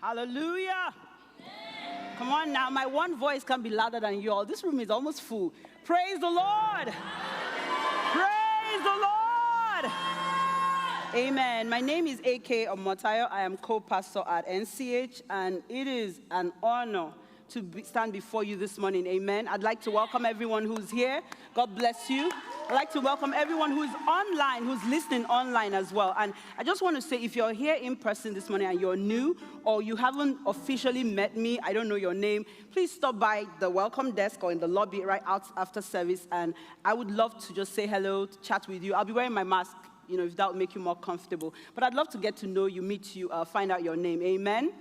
Hallelujah. Come on now, my one voice can be louder than you all. This room is almost full. Praise the Lord. Praise the Lord. Amen. My name is A.K. Omotayo. I am co-pastor at NCH, and it is an honor to stand before you this morning. Amen. I'd like to welcome everyone who's here. God bless you. I'd like to welcome everyone who's online, who's listening online as well. And I just want to say, if you're here in person this morning and you're new or you haven't officially met me, I don't know your name, please stop by the welcome desk or in the lobby right out after service. And I would love to just say hello, to chat with you. I'll be wearing my mask, if that would make you more comfortable. But I'd love to get to know you, meet you, find out your name. Amen.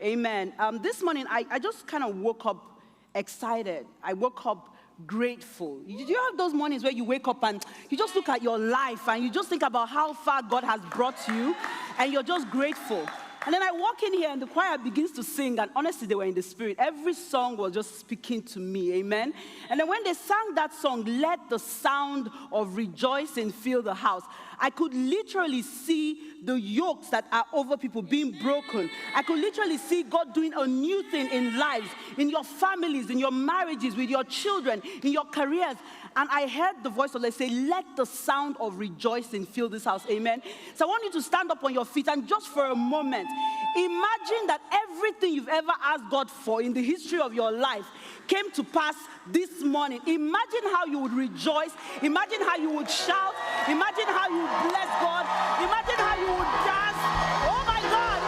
Amen. This morning, I just kind of woke up excited. I woke up grateful. Did you have those mornings where you wake up and you just look at your life and you just think about how far God has brought you and you're just grateful? And then I walk in here and the choir begins to sing, and honestly, they were in the spirit. Every song was just speaking to me, amen? And then when they sang that song, "Let the sound of rejoicing fill the house," I could literally see the yokes that are over people being broken. I could literally see God doing a new thing in lives, in your families, in your marriages, with your children, in your careers. And I heard the voice of the Lord say, "Let the sound of rejoicing fill this house," amen? So I want you to stand up on your feet and just for a moment, imagine that everything you've ever asked God for in the history of your life came to pass this morning. Imagine how you would rejoice. Imagine how you would shout. Imagine how you would bless God. Imagine how you would dance. Oh my God.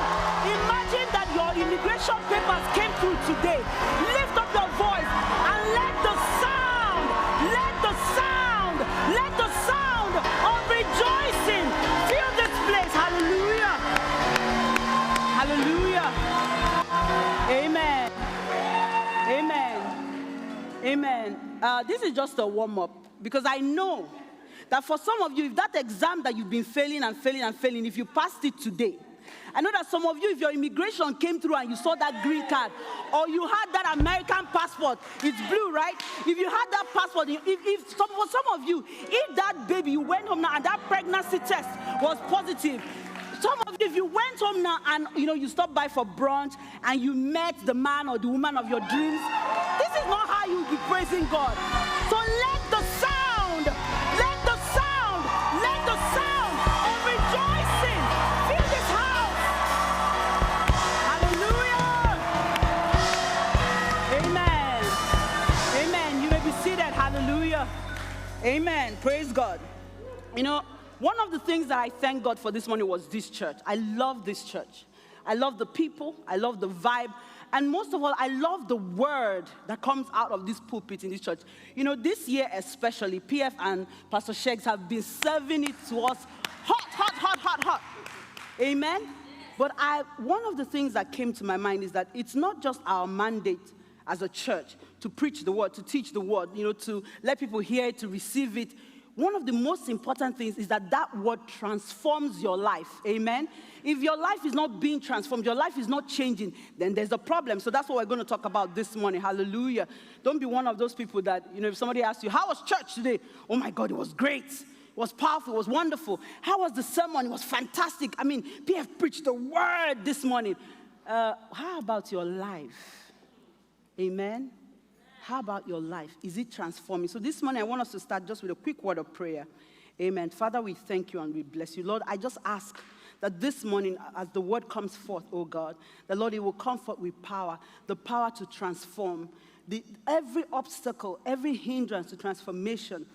Imagine that your immigration papers came through today. Lift up your voice and let the sound of rejoicing fill this place. Hallelujah. Hallelujah. Amen. Amen. Amen. This is just a warm-up because I know that for some of you, if that exam that you've been failing, if you passed it today, I know that some of you, if your immigration came through and you saw that green card, or you had that American passport, it's blue, right? If you had that passport, for some of you, if that baby, you went home now and that pregnancy test was positive, some of you, if you went home now and you stopped by for brunch and you met the man or the woman of your dreams, this is not how you will be praising God. So let the sound of rejoicing fill this house. Hallelujah. Amen. Amen. You may be seated. Hallelujah. Amen. Praise God. One of the things that I thank God for this morning was this church. I love this church. I love the people. I love the vibe. And most of all, I love the word that comes out of this pulpit in this church. This year especially, PF and Pastor Shegs have been serving it to us hot. Amen? But one of the things that came to my mind is that it's not just our mandate as a church to preach the word, to teach the word, to let people hear it, to receive it. One of the most important things is that word transforms your life. Amen? If your life is not being transformed, your life is not changing, then there's a problem. So that's what we're going to talk about this morning. Hallelujah. Don't be one of those people that, if somebody asks you, "How was church today?" "Oh my God, it was great. It was powerful. It was wonderful." "How was the sermon?" "It was fantastic. PF preached the word this morning." How about your life? Amen? How about your life? Is it transforming? So this morning, I want us to start just with a quick word of prayer. Amen. Father, we thank you and we bless you. Lord, I just ask that this morning, as the word comes forth, oh God, that, Lord, it will come forth with power, the power to transform. Every obstacle, every hindrance to transformation,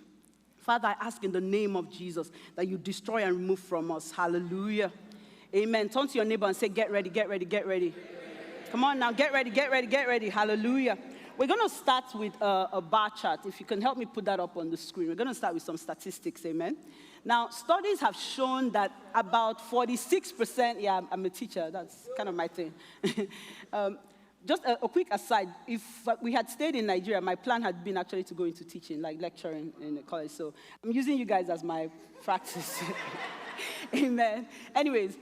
Father, I ask in the name of Jesus that you destroy and remove from us. Hallelujah. Amen. Turn to your neighbor and say, "Get ready, get ready, get ready." Come on now, get ready, get ready, get ready. Hallelujah. We're going to start with a bar chart. If you can help me put that up on the screen. We're going to start with some statistics, amen? Now, studies have shown that about 46%, I'm a teacher, that's kind of my thing. Just a quick aside, if we had stayed in Nigeria, my plan had been actually to go into teaching, like lecturing in the college. So I'm using you guys as my practice. Amen. Anyways,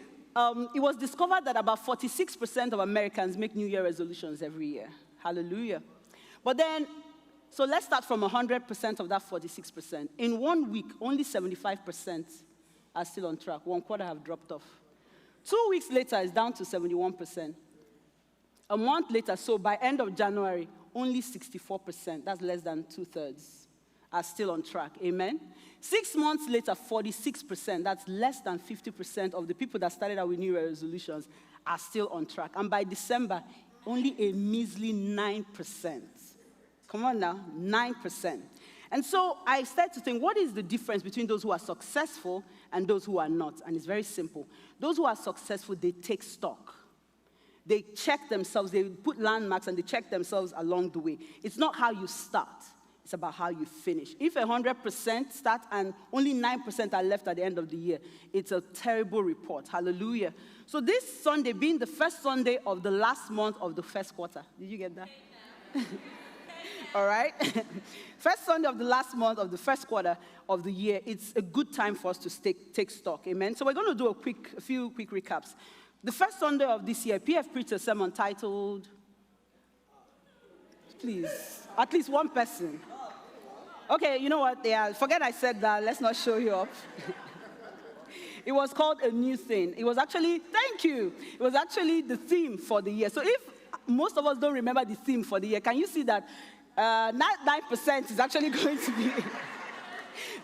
it was discovered that about 46% of Americans make New Year resolutions every year. Hallelujah. But then, so let's start from 100% of that 46%. In 1 week, only 75% are still on track. 1/4 have dropped off. 2 weeks later, it's down to 71%. A month later, so by end of January, only 64%, that's less than 2/3, are still on track. Amen? 6 months later, 46%, that's less than 50% of the people that started out with New Year resolutions are still on track. And by December, only a measly 9%. Come on now, 9%. And so I started to think, what is the difference between those who are successful and those who are not? And it's very simple. Those who are successful, they take stock. They check themselves, they put landmarks, and they check themselves along the way. It's not how you start. It's about how you finish. If 100% start and only 9% are left at the end of the year, it's a terrible report. Hallelujah. So this Sunday being the first Sunday of the last month of the first quarter. Did you get that? All right? First Sunday of the last month of the first quarter of the year, it's a good time for us to take stock. Amen? So we're going to do a few quick recaps. The first Sunday of this year, PF preached a sermon titled, please, at least one person. Okay, you know what? Yeah, forget I said that. Let's not show you up. It was called A New Thing. It was actually, thank you. It was actually the theme for the year. So if most of us don't remember the theme for the year, can you see that 9% is actually going to be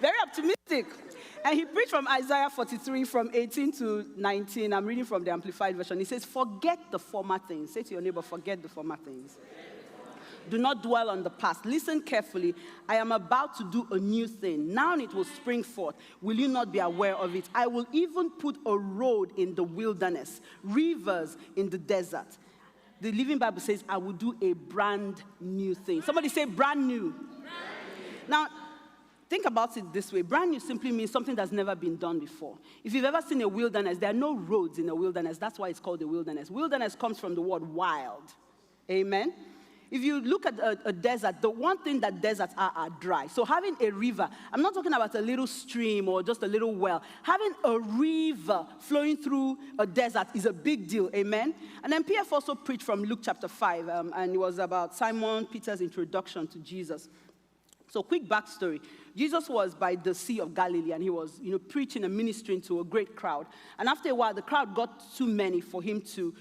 very optimistic? And he preached from Isaiah 43 from 18 to 19. I'm reading from the Amplified Version. He says, forget the former things. Say to your neighbor, forget the former things. Do not dwell on the past. Listen carefully. I am about to do a new thing. Now it will spring forth. Will you not be aware of it? I will even put a road in the wilderness, rivers in the desert. The Living Bible says, I will do a brand new thing. Somebody say brand new. Brand new. Now, think about it this way. Brand new simply means something that's never been done before. If you've ever seen a wilderness, there are no roads in a wilderness. That's why it's called a wilderness. Wilderness comes from the word wild. Amen? If you look at a desert, the one thing that deserts are dry. So having a river, I'm not talking about a little stream or just a little well. Having a river flowing through a desert is a big deal, amen? And then PF also preached from Luke chapter 5, and it was about Simon Peter's introduction to Jesus. So quick backstory. Jesus was by the Sea of Galilee, and he was, preaching and ministering to a great crowd. And after a while, the crowd got too many for him to,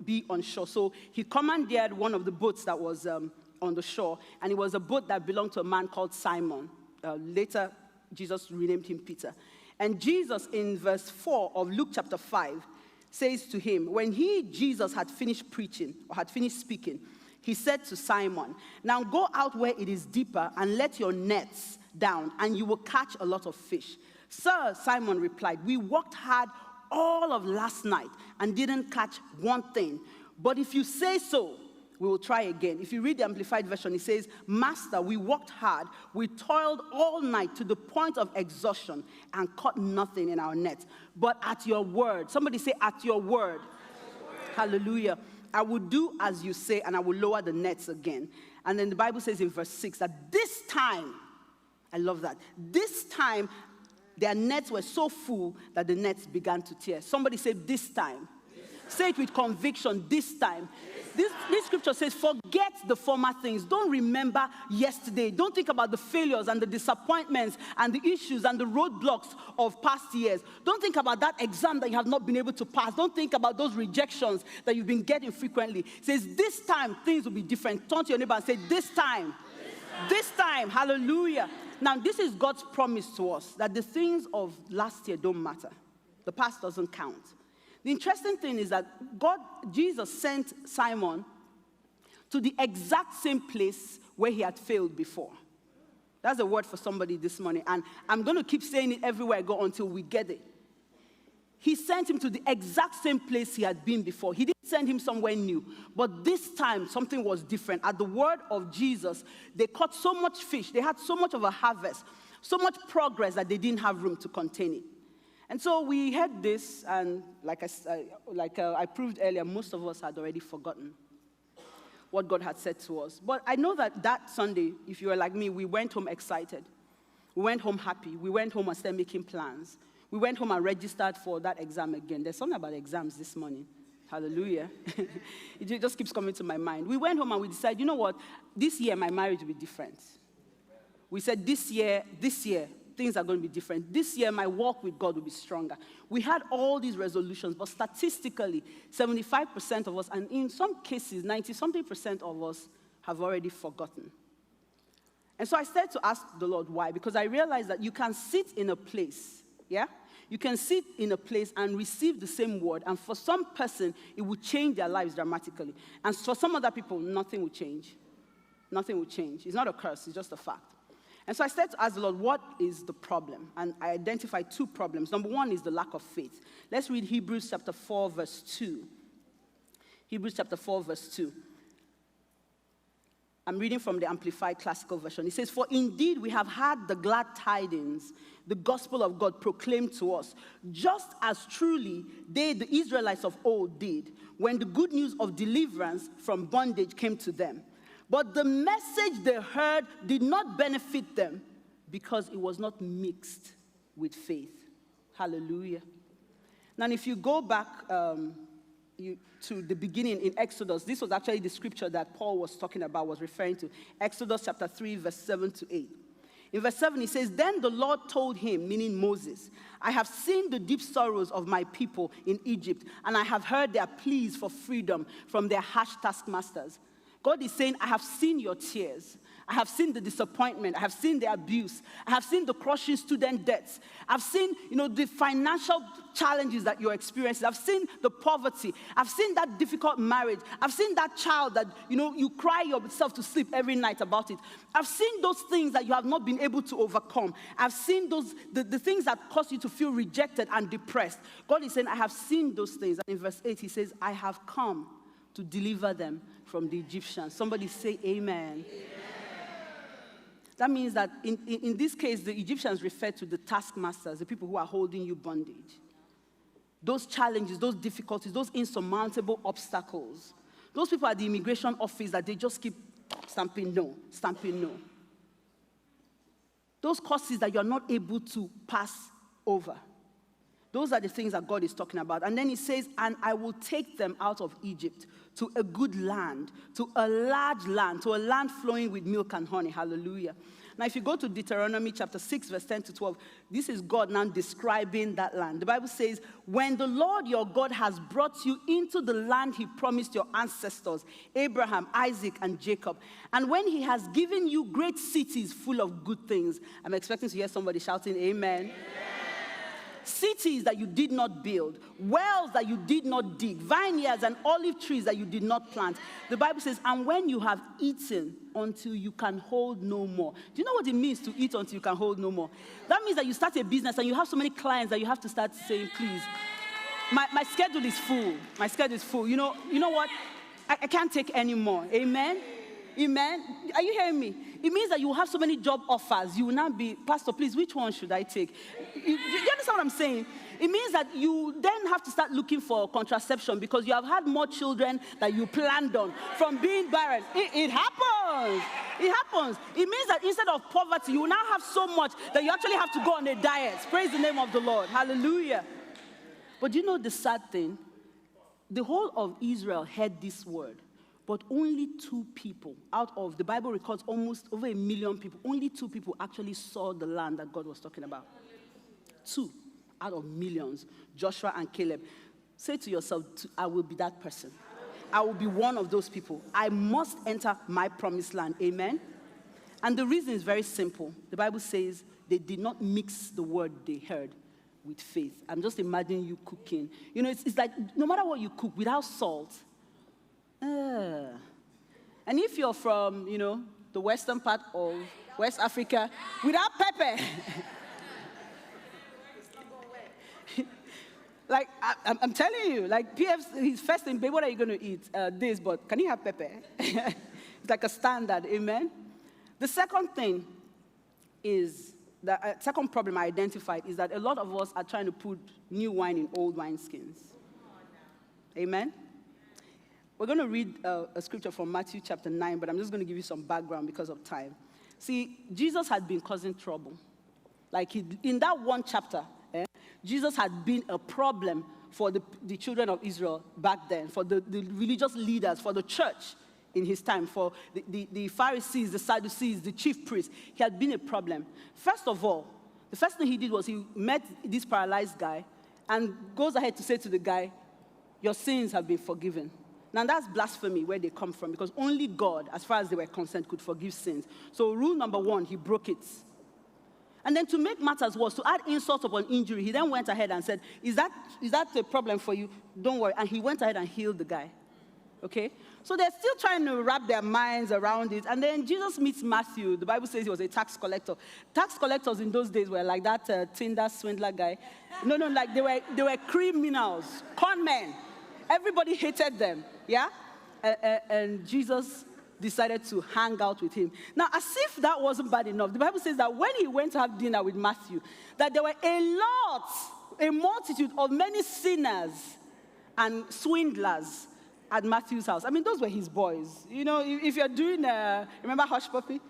be on shore. So he commandeered one of the boats that was on the shore, and it was a boat that belonged to a man called Simon. Later, Jesus renamed him Peter. And Jesus, in verse 4 of Luke chapter 5, says to him, when Jesus, had finished preaching, or had finished speaking, he said to Simon, now go out where it is deeper and let your nets down, and you will catch a lot of fish. Sir, Simon replied, we worked hard all of last night and didn't catch one thing. But if you say so, we will try again. If you read the Amplified Version, it says, Master, we worked hard. We toiled all night to the point of exhaustion and caught nothing in our nets. But at your word, somebody say, at your word. Hallelujah. I will do as you say, and I will lower the nets again. And then the Bible says in verse 6 that this time, I love that, this time their nets were so full that the nets began to tear. Somebody say, this time. Say it with conviction, this time. This scripture says, forget the former things. Don't remember yesterday. Don't think about the failures and the disappointments and the issues and the roadblocks of past years. Don't think about that exam that you have not been able to pass. Don't think about those rejections that you've been getting frequently. It says, this time, things will be different. Turn to your neighbor and say, this time. This time. Hallelujah. Now, this is God's promise to us, that the things of last year don't matter. The past doesn't count. The interesting thing is that Jesus sent Simon to the exact same place where he had failed before. That's a word for somebody this morning. And I'm going to keep saying it everywhere I go until we get it. He sent him to the exact same place he had been before. He didn't send him somewhere new. But this time, something was different. At the word of Jesus, they caught so much fish. They had so much of a harvest, so much progress that they didn't have room to contain it. And so we heard this, and like I proved earlier, most of us had already forgotten what God had said to us. But I know that Sunday, if you were like me, we went home excited. We went home happy. We went home and started making plans. We went home and registered for that exam again. There's something about exams this morning. Hallelujah. It just keeps coming to my mind. We went home and we decided, you know what? This year, my marriage will be different. We said this year, things are going to be different. This year, my walk with God will be stronger. We had all these resolutions, but statistically, 75% of us, and in some cases, 90-something% of us have already forgotten. And so I started to ask the Lord why, because I realized that you can sit in a place, yeah? You can sit in a place and receive the same word, and for some person, it will change their lives dramatically. And for some other people, nothing will change. Nothing will change. It's not a curse, it's just a fact. And so I started to ask the Lord, what is the problem? And I identified two problems. Number one is the lack of faith. Let's read Hebrews chapter 4, verse 2. Hebrews chapter 4, verse 2. I'm reading from the Amplified Classical Version. It says, "For indeed we have had the glad tidings, the gospel of God proclaimed to us, just as truly they, the Israelites of old, did, when the good news of deliverance from bondage came to them. But the message they heard did not benefit them because it was not mixed with faith." Hallelujah. Now, if you go back to the beginning in Exodus, this was actually the scripture that Paul was talking about, was referring to. Exodus chapter 3, verse 7 to 8. In verse 7, he says, "Then the Lord told him," meaning Moses, "I have seen the deep sorrows of my people in Egypt, and I have heard their pleas for freedom from their harsh taskmasters." God is saying, I have seen your tears. I have seen the disappointment. I have seen the abuse. I have seen the crushing student debts. I've seen, the financial challenges that you're experiencing. I've seen the poverty. I've seen that difficult marriage. I've seen that child that, you cry yourself to sleep every night about it. I've seen those things that you have not been able to overcome. I've seen the things that cause you to feel rejected and depressed. God is saying, I have seen those things. And in verse 8, he says, I have come to deliver them from the Egyptians. Somebody say amen. Amen. That means that in this case, the Egyptians refer to the taskmasters, the people who are holding you bondage. Those challenges, those difficulties, those insurmountable obstacles. Those people at the immigration office that they just keep stamping no, stamping no. Those courses that you're not able to pass over. Those are the things that God is talking about. And then he says, and I will take them out of Egypt to a good land, to a large land, to a land flowing with milk and honey. Hallelujah. Now, if you go to Deuteronomy chapter 6, verse 10 to 12, this is God now describing that land. The Bible says, when the Lord your God has brought you into the land he promised your ancestors, Abraham, Isaac, and Jacob, and when he has given you great cities full of good things. I'm expecting to hear somebody shouting, amen. Amen. Cities that you did not build, wells that you did not dig, vineyards and olive trees that you did not plant. The Bible says, and when you have eaten until you can hold no more. Do you know what it means to eat until you can hold no more? That means that you start a business and you have so many clients that you have to start saying, please, my schedule is full. My schedule is full. You know what? I can't take any more. Amen? Amen. Are you hearing me? It means that you will have so many job offers. You will not be, Pastor, please, which one should I take? You understand what I'm saying? It means that you then have to start looking for contraception because you have had more children than you planned on from being barren. It happens. It happens. It means that instead of poverty, you will now have so much that you actually have to go on a diet. Praise the name of the Lord. Hallelujah. But you know the sad thing? The whole of Israel heard this word. But only 2 people out of, the Bible records almost over 1 million people, only 2 people actually saw the land that God was talking about. 2 out of millions, Joshua and Caleb. Say to yourself, I will be that person. I will be one of those people. I must enter my promised land. Amen? And the reason is very simple. The Bible says they did not mix the word they heard with faith. I'm just imagining you cooking. It's like no matter what you cook, without salt, and if you're from, the western part of West Africa, without pepper, like, I'm telling you, like, PF's, his first thing, babe, what are you going to eat? This, but can you have pepper? It's like a standard, amen? The second thing is, the second problem I identified is that a lot of us are trying to put new wine in old wineskins. Amen? We're going to read a scripture from Matthew chapter 9, but I'm just going to give you some background because of time. See, Jesus had been causing trouble. Like in that one chapter, Jesus had been a problem for the children of Israel back then, for the religious leaders, for the church in his time, for the Pharisees, the Sadducees, the chief priests. He had been a problem. First of all, The first thing he did was he met this paralyzed guy and goes ahead to say to the guy, your sins have been forgiven. Now, that's blasphemy where they come from, because only God, as far as they were concerned, could forgive sins. So rule number one, he broke it. And then to make matters worse, to add insult upon injury, he then went ahead and said, is that a problem for you? Don't worry. And he went ahead and healed the guy. Okay? So they're still trying to wrap their minds around it. And then Jesus meets Matthew. The Bible says he was a tax collector. Tax collectors in those days were like that Tinder swindler guy. No, like they were criminals, con men. Everybody hated them, yeah? And Jesus decided to hang out with him. Now, as if that wasn't bad enough, the Bible says that when he went to have dinner with Matthew, that there were a multitude of many sinners and swindlers at Matthew's house. I mean, those were his boys. You know, if you're doing, remember Hush Puppy?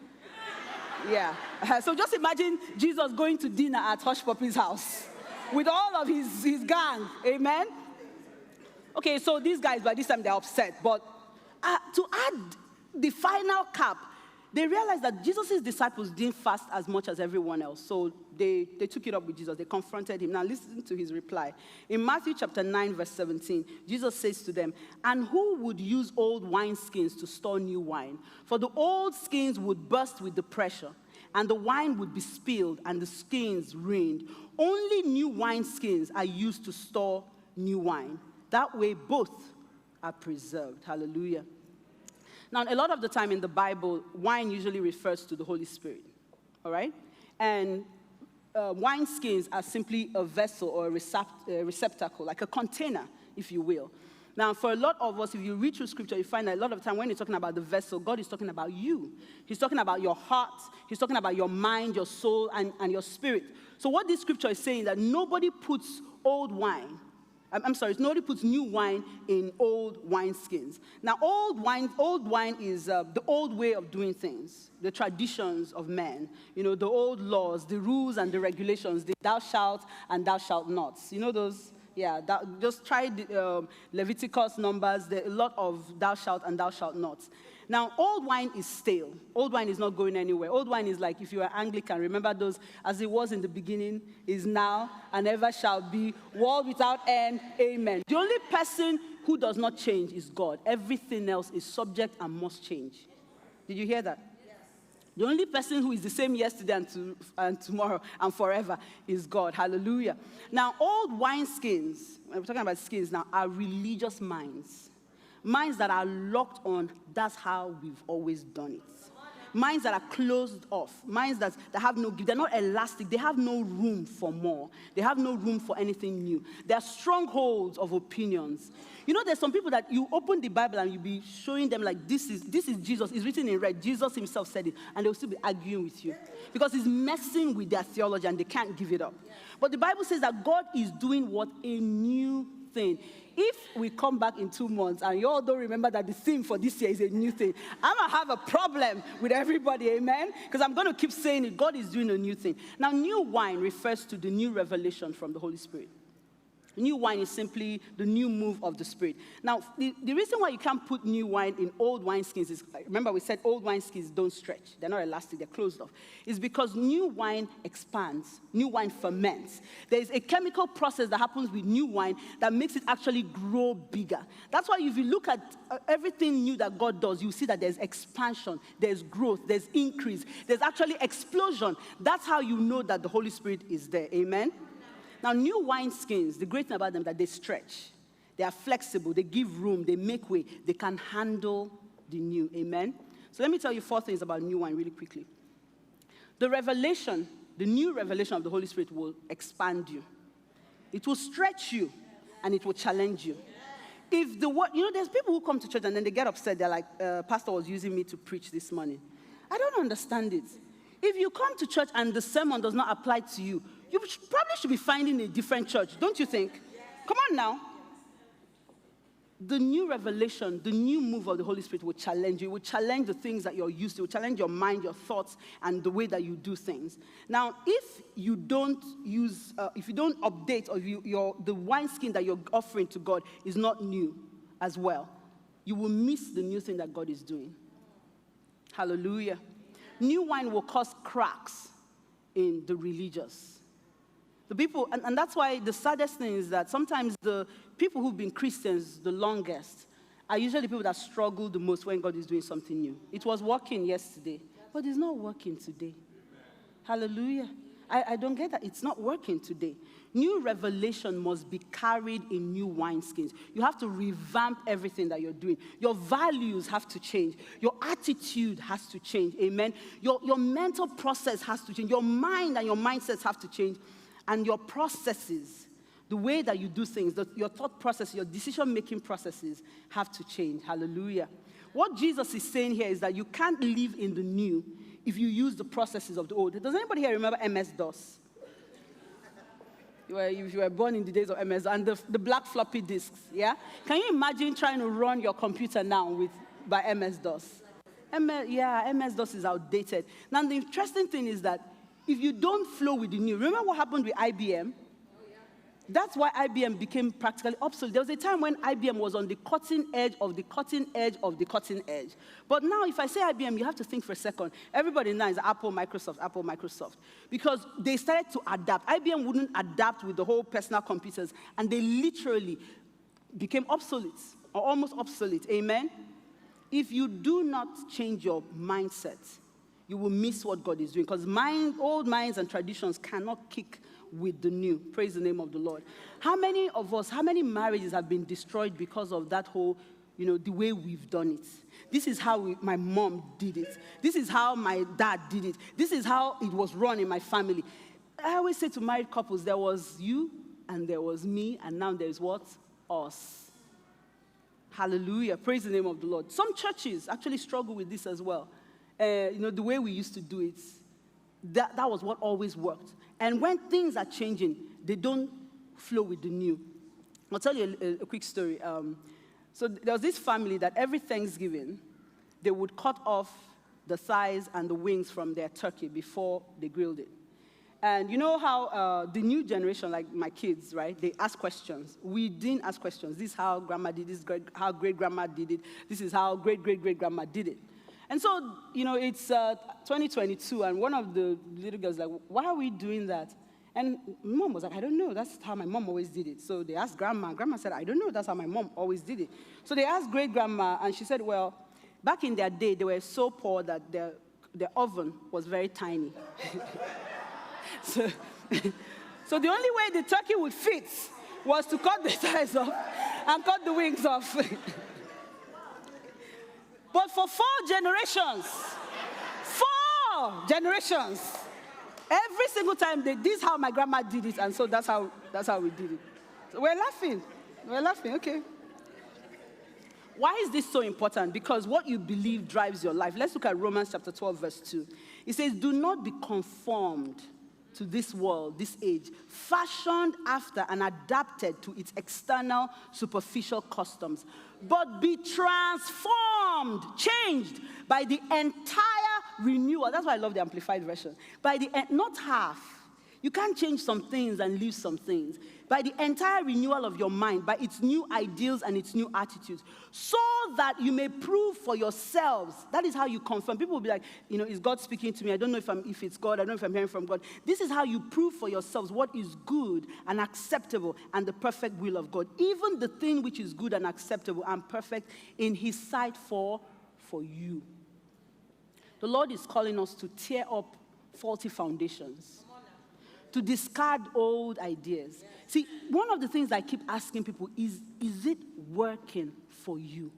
Yeah. So just imagine Jesus going to dinner at Hush Puppy's house with all of his gang. Amen? Okay, so these guys, by this time, they're upset. But to add the final cap, they realized that Jesus' disciples didn't fast as much as everyone else. So they took it up with Jesus. They confronted him. Now listen to his reply. In Matthew chapter 9, verse 17, Jesus says to them, and who would use old wineskins to store new wine? For the old skins would burst with the pressure, and the wine would be spilled, and the skins ruined. Only new wineskins are used to store new wine. That way both are preserved. Hallelujah. Now, a lot of the time in the Bible, wine usually refers to the Holy Spirit, all right? And wineskins are simply a vessel or a receptacle, like a container, if you will. Now, for a lot of us, if you read through Scripture, you find that a lot of the time when he's talking about the vessel, God is talking about you. He's talking about your heart. He's talking about your mind, your soul, and your spirit. So what this Scripture is saying is that nobody puts nobody puts new wine in old wineskins. Now, old wine is the old way of doing things, the traditions of men, you know, the old laws, the rules and the regulations, the thou shalt and thou shalt not. You know those? Yeah, just try the Leviticus, Numbers. There are a lot of thou shalt and thou shalt not. Now, old wine is stale. Old wine is not going anywhere. Old wine is like, if you are Anglican, remember those, as it was in the beginning, is now, and ever shall be, world without end, amen. The only person who does not change is God. Everything else is subject and must change. Did you hear that? Yes. The only person who is the same yesterday and tomorrow and forever is God. Hallelujah. Now, old wineskins, we're talking about skins now, are religious minds. Minds that are locked on, that's how we've always done it. Minds that are closed off. Minds that have no gift. They're not elastic. They have no room for more. They have no room for anything new. They're strongholds of opinions. You know, there's some people that you open the Bible and you'll be showing them like, this is Jesus. It's written in red. Jesus himself said it. And they'll still be arguing with you. Because it's messing with their theology and they can't give it up. But the Bible says that God is doing what? A new thing. If we come back in 2 months and you all don't remember that the theme for this year is a new thing, I'm going to have a problem with everybody, amen? Because I'm going to keep saying it. God is doing a new thing. Now, new wine refers to the new revelation from the Holy Spirit. New wine is simply the new move of the Spirit. Now, the reason why you can't put new wine in old wineskins is, remember we said old wineskins don't stretch. They're not elastic. They're closed off. It's because new wine expands. New wine ferments. There's a chemical process that happens with new wine that makes it actually grow bigger. That's why if you look at everything new that God does, you see that there's expansion, there's growth, there's increase, there's actually explosion. That's how you know that the Holy Spirit is there. Amen? Now, new wineskins, the great thing about them is that they stretch. They are flexible. They give room. They make way. They can handle the new. Amen? So let me tell you 4 things about new wine really quickly. The new revelation of the Holy Spirit will expand you. It will stretch you, and it will challenge you. If the word, you know, there's people who come to church and then they get upset. They're like, Pastor was using me to preach this morning. I don't understand it. If you come to church and the sermon does not apply to you, you probably should be finding a different church, don't you think? Yes. Come on now. The new revelation, the new move of the Holy Spirit will challenge you. It will challenge the things that you're used to. It will challenge your mind, your thoughts, and the way that you do things. Now, if you don't update, or the wineskin that you're offering to God is not new as well, you will miss the new thing that God is doing. Hallelujah. New wine will cause cracks in the religious. The people, and that's why the saddest thing is that sometimes the people who've been Christians the longest are usually the people that struggle the most when God is doing something new. It was working yesterday, but it's not working today. Hallelujah. I don't get that. It's not working today. New revelation must be carried in new wineskins. You have to revamp everything that you're doing. Your values have to change. Your attitude has to change. Amen. Your mental process has to change. Your mind and your mindsets have to change. And your processes, the way that you do things, your thought process, your decision-making processes have to change. Hallelujah. What Jesus is saying here is that you can't live in the new if you use the processes of the old. Does anybody here remember MS-DOS? If you were born in the days of MS, and the black floppy disks, yeah? Can you imagine trying to run your computer now by MS-DOS? MS-DOS is outdated. Now, the interesting thing is that if you don't flow with the new, remember what happened with IBM? That's why IBM became practically obsolete. There was a time when IBM was on the cutting edge of the cutting edge of the cutting edge. But now, if I say IBM, you have to think for a second. Everybody now is Apple, Microsoft. Because they started to adapt. IBM wouldn't adapt with the whole personal computers, and they literally became obsolete, or almost obsolete. Amen? If you do not change your mindset, you will miss what God is doing. Because old minds and traditions cannot kick with the new. Praise the name of the Lord. How many marriages have been destroyed because of that whole, the way we've done it? This is how my mom did it. This is how my dad did it. This is how it was run in my family. I always say to married couples, there was you and there was me, and now there's what? Us. Hallelujah. Praise the name of the Lord. Some churches actually struggle with this as well. The way we used to do it, that was what always worked. And when things are changing, they don't flow with the new. I'll tell you a quick story. So there was this family that every Thanksgiving, they would cut off the thighs and the wings from their turkey before they grilled it. And you know how the new generation, like my kids, right, they ask questions. We didn't ask questions. This is how grandma did this, how great-grandma did it. This is how great-great-great-grandma did it. And so, it's 2022, and one of the little girls was like, why are we doing that? And mom was like, I don't know. That's how my mom always did it. So they asked grandma. Grandma said, I don't know. That's how my mom always did it. So they asked great-grandma, and she said, well, back in their day, they were so poor that their oven was very tiny. So the only way the turkey would fit was to cut the thighs off and cut the wings off. But for 4 generations, every single time, this is how my grandma did it, and so that's how we did it. So we're laughing, okay. Why is this so important? Because what you believe drives your life. Let's look at Romans chapter 12, verse 2. It says, do not be conformed to this world, this age, fashioned after and adapted to its external, superficial customs, but be transformed, changed by the entire renewal. That's why I love the Amplified Version. Not half. You can't change some things and leave some things. By the entire renewal of your mind, by its new ideals and its new attitudes, so that you may prove for yourselves. That is how you confirm. People will be like, is God speaking to me? I don't know if it's God. I don't know if I'm hearing from God. This is how you prove for yourselves what is good and acceptable and the perfect will of God. Even the thing which is good and acceptable and perfect in His sight for you. The Lord is calling us to tear up faulty foundations, to discard old ideas. Yeah. See, one of the things I keep asking people is it working for you?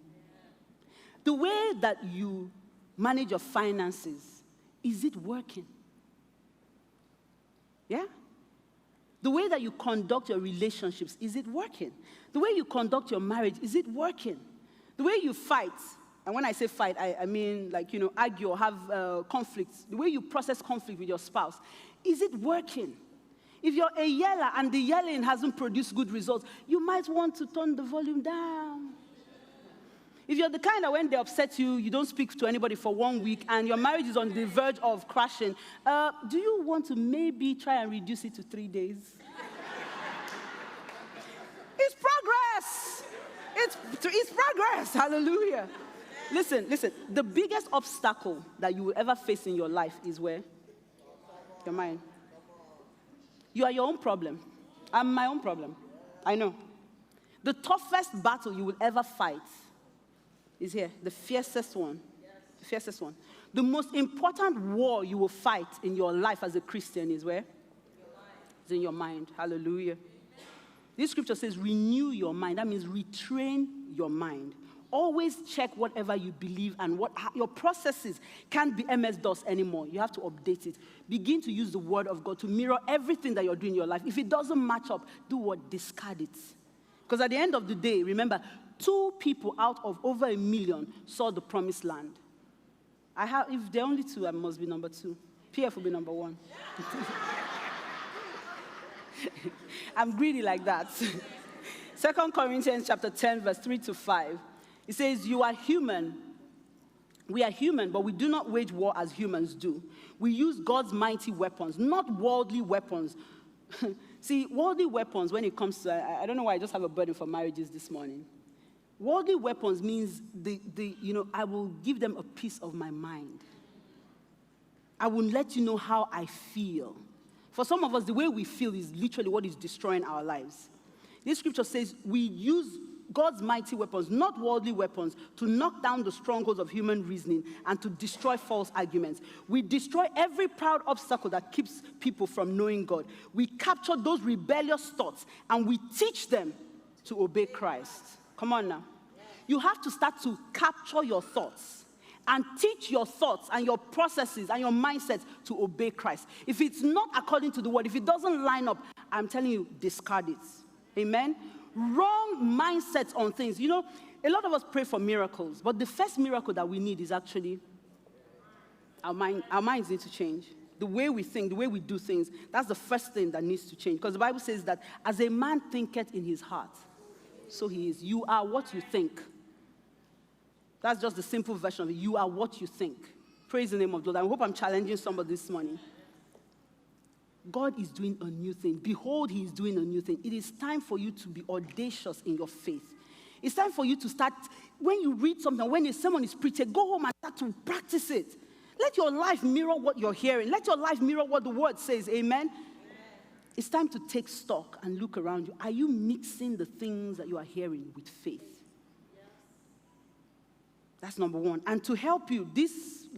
The way that you manage your finances, is it working? Yeah? The way that you conduct your relationships, is it working? The way you conduct your marriage, is it working? The way you fight, and when I say fight, I mean argue or have conflicts. The way you process conflict with your spouse, is it working? If you're a yeller and the yelling hasn't produced good results, you might want to turn the volume down. If you're the kind that when they upset you, you don't speak to anybody for 1 week and your marriage is on the verge of crashing, do you want to maybe try and reduce it to 3 days? It's progress. It's progress. Hallelujah. Listen. The biggest obstacle that you will ever face in your life is where? Your mind. You are your own problem. I'm my own problem. I know. The toughest battle you will ever fight is here. The fiercest one. The fiercest one. The most important war you will fight in your life as a Christian is where? It's in your mind. Hallelujah. This scripture says renew your mind. That means retrain your mind. Always check whatever you believe and what your processes can't be MS-DOS anymore. You have to update it. Begin to use the word of God to mirror everything that you're doing in your life. If it doesn't match up, do what? Discard it. Because at the end of the day, remember, 2 people out of over 1 million saw the promised land. If there are only 2, I must be number 2. PF will be number 1. I'm greedy like that. 2 Corinthians chapter 10, verse 3 to 5. It says, you are human. We are human, but we do not wage war as humans do. We use God's mighty weapons, not worldly weapons. See, worldly weapons, when it comes to, I don't know why I just have a burden for marriages this morning. Worldly weapons means, I will give them a piece of my mind. I will let you know how I feel. For some of us, the way we feel is literally what is destroying our lives. This scripture says we use God's mighty weapons, not worldly weapons, to knock down the strongholds of human reasoning and to destroy false arguments. We destroy every proud obstacle that keeps people from knowing God. We capture those rebellious thoughts and we teach them to obey Christ. Come on now. You have to start to capture your thoughts and teach your thoughts and your processes and your mindsets to obey Christ. If it's not according to the word, if it doesn't line up, I'm telling you, discard it. Amen? Wrong mindsets on things. You know, a lot of us pray for miracles, but the first miracle that we need is actually our minds need to change. The way we think, the way we do things, that's the first thing that needs to change. Because the Bible says that as a man thinketh in his heart, so he is. You are what you think. That's just the simple version of it. You are what you think. Praise the name of the Lord. I hope I'm challenging somebody this morning. God is doing a new thing. Behold, he is doing a new thing. It is time for you to be audacious in your faith. It's time for you to start, when you read something, when someone is preaching, go home and start to practice it. Let your life mirror what you're hearing. Let your life mirror what the word says. Amen? It's time to take stock and look around you. Are you mixing the things that you are hearing with faith? That's number one. And to help you, this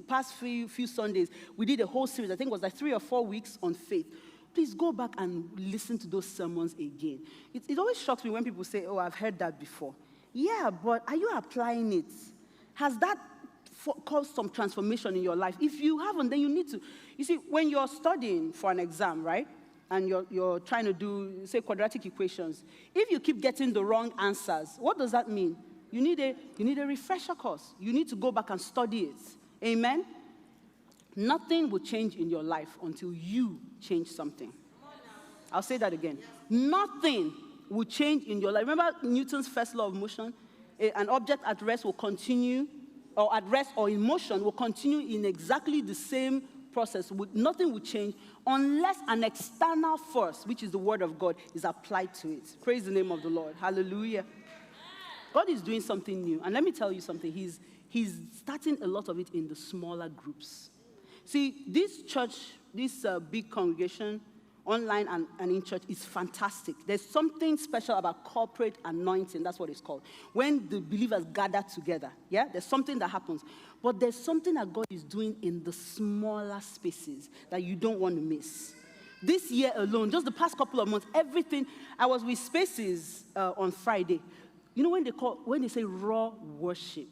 past few Sundays, we did a whole series. I think it was like 3 or 4 weeks on faith. Please go back and listen to those sermons again. It always shocks me when people say, oh, I've heard that before. Yeah, but are you applying it? Has that caused some transformation in your life? If you haven't, then you need to. You see, when you're studying for an exam, right, and you're trying to do, say, quadratic equations, if you keep getting the wrong answers, what does that mean? You need a refresher course. You need to go back and study it. Amen? Nothing will change in your life until you change something. I'll say that again. Nothing will change in your life. Remember Newton's first law of motion? An object at rest will continue, or at rest or in motion will continue in exactly the same process. Nothing will change unless an external force, which is the word of God, is applied to it. Praise the name of the Lord. Hallelujah. God is doing something new. And let me tell you something. He's starting a lot of it in the smaller groups. See, this church, this big congregation, online and in church, is fantastic. There's something special about corporate anointing. That's what it's called. When the believers gather together, yeah, there's something that happens. But there's something that God is doing in the smaller spaces that you don't want to miss. This year alone, just the past couple of months, everything. I was with Spaces on Friday. You know when they say raw worship,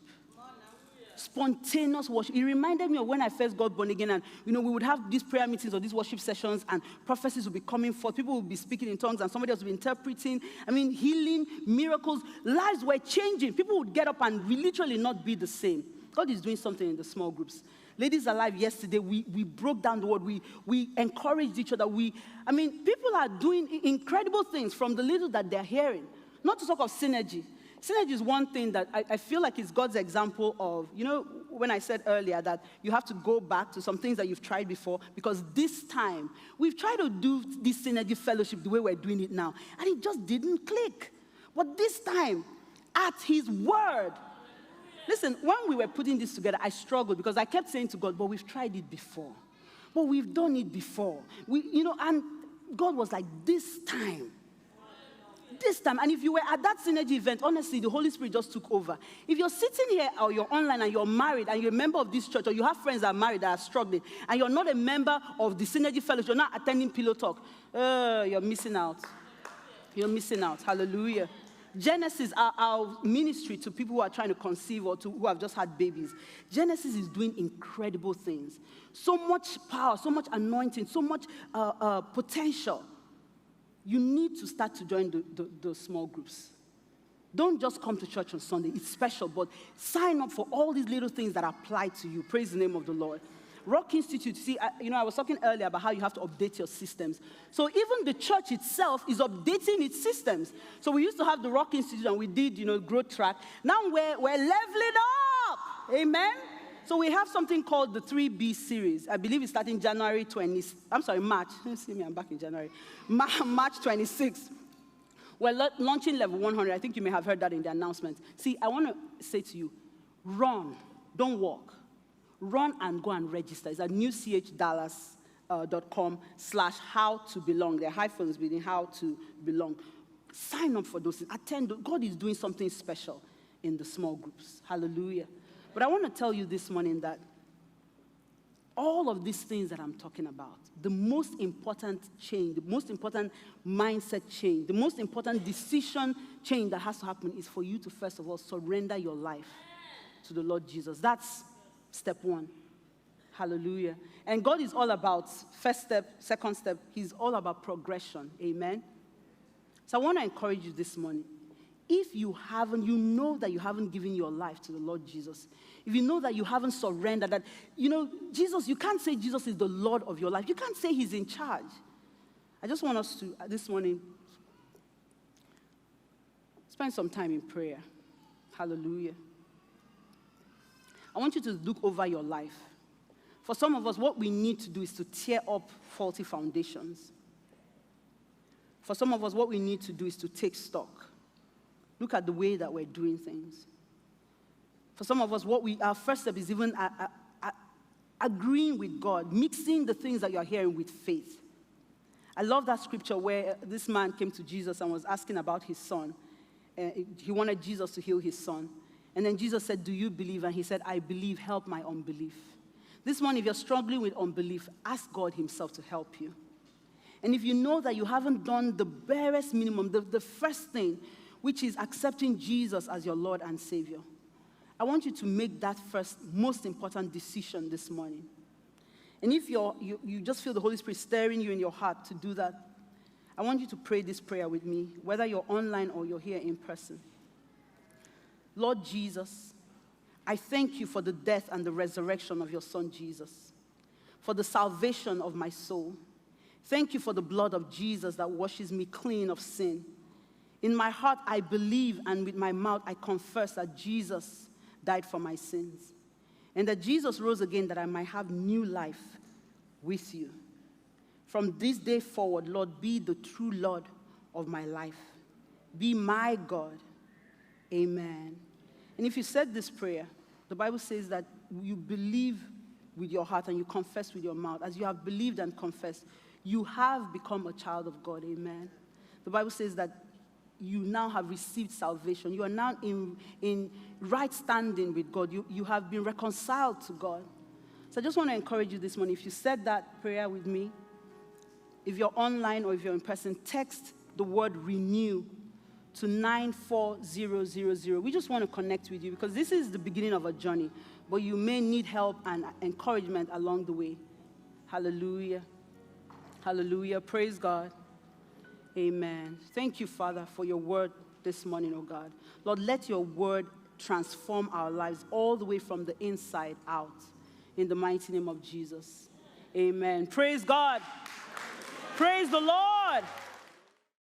spontaneous worship. It reminded me of when I first got born again, and we would have these prayer meetings or these worship sessions, and prophecies would be coming forth. People would be speaking in tongues, and somebody else would be interpreting. Healing, miracles, lives were changing. People would get up and literally not be the same. God is doing something in the small groups. Ladies Alive yesterday, we broke down the word. We encouraged each other. People are doing incredible things from the little that they're hearing. Not to talk of synergy. Synergy is one thing that I feel like is God's example of, when I said earlier that you have to go back to some things that you've tried before, because this time, we've tried to do this synergy fellowship the way we're doing it now, and it just didn't click. But this time, at his word, listen, when we were putting this together, I struggled because I kept saying to God, but we've tried it before. But we've done it before. And God was like, this time. And if you were at that synergy event, honestly, the Holy Spirit just took over. If you're sitting here or you're online and you're married and you're a member of this church, or you have friends that are married that are struggling, and you're not a member of the synergy fellowship, you're not attending Pillow Talk, you're missing out. You're missing out. Hallelujah. Genesis, our ministry to people who are trying to conceive or who have just had babies. Genesis is doing incredible things. So much power, so much anointing, so much potential. You need to start to join the small groups. Don't just come to church on Sunday. It's special, but sign up for all these little things that apply to you. Praise the name of the Lord. Rock Institute, see, I was talking earlier about how you have to update your systems. So even the church itself is updating its systems. So we used to have the Rock Institute, and we did, growth track. Now we're leveling up. Amen? So we have something called the 3B series. I believe it's starting March. See me, I'm back in January. March 26th. We're launching level 100. I think you may have heard that in the announcement. See, I want to say to you, run, don't walk. Run and go and register. It's at newchdallas.com/how-to-belong. There are hyphens within how to belong. Sign up for those things. Attend. God is doing something special in the small groups. Hallelujah. But I want to tell you this morning that all of these things that I'm talking about, the most important change, the most important mindset change, the most important decision change that has to happen is for you to, first of all, surrender your life to the Lord Jesus. That's step one. Hallelujah. And God is all about first step, second step. He's all about progression. Amen. So I want to encourage you this morning. If you know that you haven't given your life to the Lord Jesus, if you know that you haven't surrendered, that, Jesus, you can't say Jesus is the Lord of your life. You can't say he's in charge. I just want us to, this morning, spend some time in prayer. Hallelujah. I want you to look over your life. For some of us, what we need to do is to tear up faulty foundations. For some of us, what we need to do is to take stock. Look at the way that we're doing things. For some of us, our first step is even agreeing with God, mixing the things that you're hearing with faith. I love that scripture where this man came to Jesus and was asking about his son. He wanted Jesus to heal his son. And then Jesus said, do you believe? And he said, I believe, help my unbelief. This morning, if you're struggling with unbelief, ask God himself to help you. And if you know that you haven't done the barest minimum, the first thing, which is accepting Jesus as your Lord and Savior, I want you to make that first, most important decision this morning. And if you just feel the Holy Spirit stirring you in your heart to do that, I want you to pray this prayer with me, whether you're online or you're here in person. Lord Jesus, I thank you for the death and the resurrection of your Son Jesus, for the salvation of my soul. Thank you for the blood of Jesus that washes me clean of sin. In my heart, I believe, and with my mouth, I confess that Jesus died for my sins, and that Jesus rose again that I might have new life with you. From this day forward, Lord, be the true Lord of my life. Be my God. Amen. And if you said this prayer, the Bible says that you believe with your heart and you confess with your mouth. As you have believed and confessed, you have become a child of God. Amen. The Bible says that you now have received salvation. You are now in right standing with God. You have been reconciled to God. So I just want to encourage you this morning. If you said that prayer with me, if you're online or if you're in person, text the word renew to 94000. We just want to connect with you because this is the beginning of a journey, but you may need help and encouragement along the way. Hallelujah. Hallelujah. Praise God. Amen. Thank you, Father, for your word this morning, oh God. Lord, let your word transform our lives all the way from the inside out. In the mighty name of Jesus. Amen. Praise God. Praise the Lord.